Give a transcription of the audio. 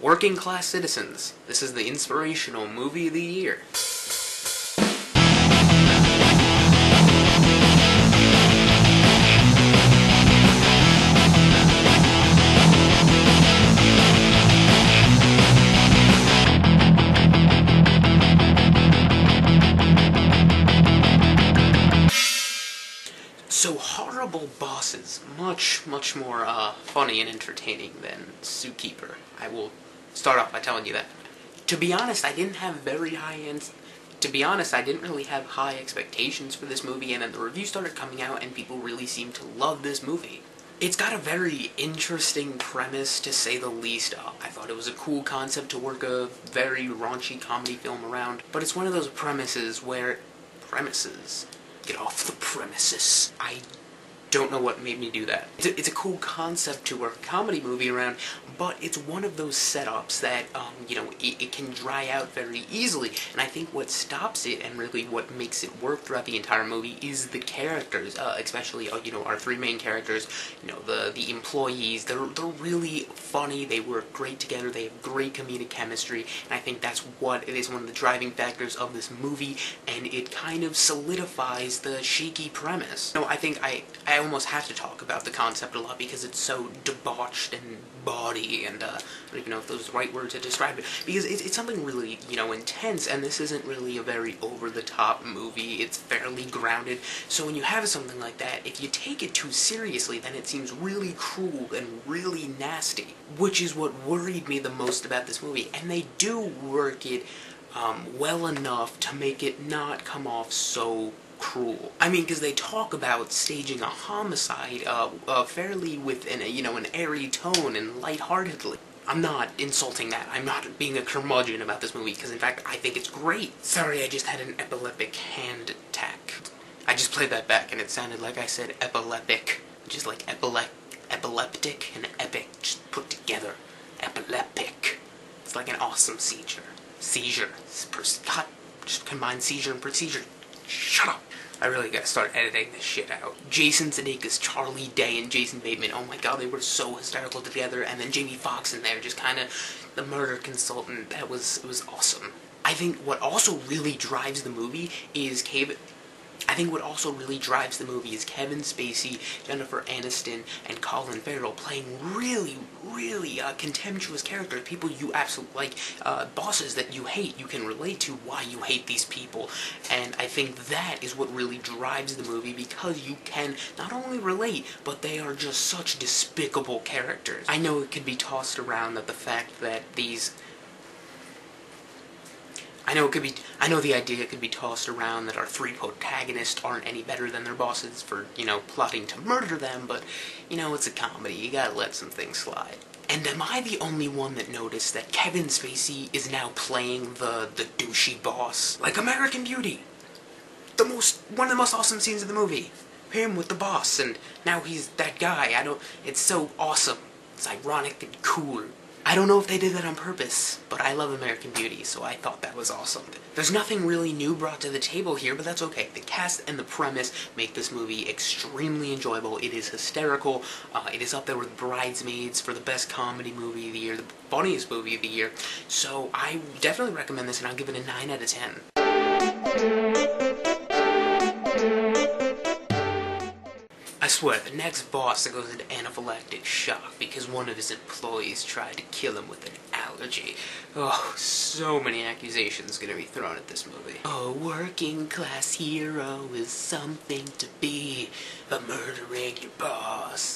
Working Class Citizens. This is the inspirational movie of the year. So, Horrible Bosses, much more funny and entertaining than Zookeeper. I will start off by telling you that. To be honest, I didn't really have high expectations for this movie, and then the reviews started coming out and people really seemed to love this movie. It's got a very interesting premise, to say the least. I thought it was a cool concept to work a very raunchy comedy film around, but it's one of those premises where... Get off the premises. I don't know what made me do that. It's a cool concept to work a comedy movie around, but it's one of those setups that, it can dry out very easily. And I think what stops it, and really what makes it work throughout the entire movie, is the characters, especially, our three main characters, the employees. They're really funny, they work great together, they have great comedic chemistry, and I think that's what it is, one of the driving factors of this movie, and it kind of solidifies the shaky premise. I think I almost have to talk about the concept a lot because it's so debauched and bawdy, and I don't even know if those are the right word to describe it, because it's something really, intense, and this isn't really a very over-the-top movie. It's fairly grounded, so when you have something like that, if you take it too seriously, then it seems really cruel and really nasty, which is what worried me the most about this movie, and they do work it well enough to make it not come off so cruel. I mean, because they talk about staging a homicide fairly with an airy tone and lightheartedly. I'm not insulting that. I'm not being a curmudgeon about this movie, because in fact, I think it's great. Sorry, I just had an epileptic hand attack. I just played that back and it sounded like I said epileptic, which is like epileptic and epic just put together. Epileptic. It's like an awesome seizure. God, just combine seizure and procedure. Shut up! I really gotta start editing this shit out. Jason Sudeikis, Charlie Day, and Jason Batemen, oh my god, they were so hysterical together, and then Jamie Foxx in there, just kinda the murder consultant. It was awesome. I think what also really drives the movie is Kevin Spacey, Jennifer Aniston, and Colin Ferrel playing really contemptuous characters, people you absolutely like, bosses that you hate. You can relate to why you hate these people, and I think that is what really drives the movie, because you can not only relate, but they are just such despicable characters. I know it could be tossed around that the fact that I know the idea could be tossed around that our three protagonists aren't any better than their bosses for, plotting to murder them, but, it's a comedy, you gotta let some things slide. And am I the only one that noticed that Kevin Spacey is now playing the douchey boss? Like American Beauty! One of the most awesome scenes of the movie. Him with the boss, and now he's that guy. It's so awesome. It's ironic and cool. I don't know if they did that on purpose, but I love American Beauty, so I thought that was awesome. There's nothing really new brought to the table here, but that's okay. The cast and the premise make this movie extremely enjoyable. It is hysterical. It is up there with Bridesmaids for the best comedy movie of the year, the funniest movie of the year. So I definitely recommend this, and I'll give it a 9 out of 10. I swear, the next boss that goes into anaphylactic shock because one of his employees tried to kill him with an allergy. Oh, so many accusations gonna be thrown at this movie. A working class hero is something to be, but murdering your boss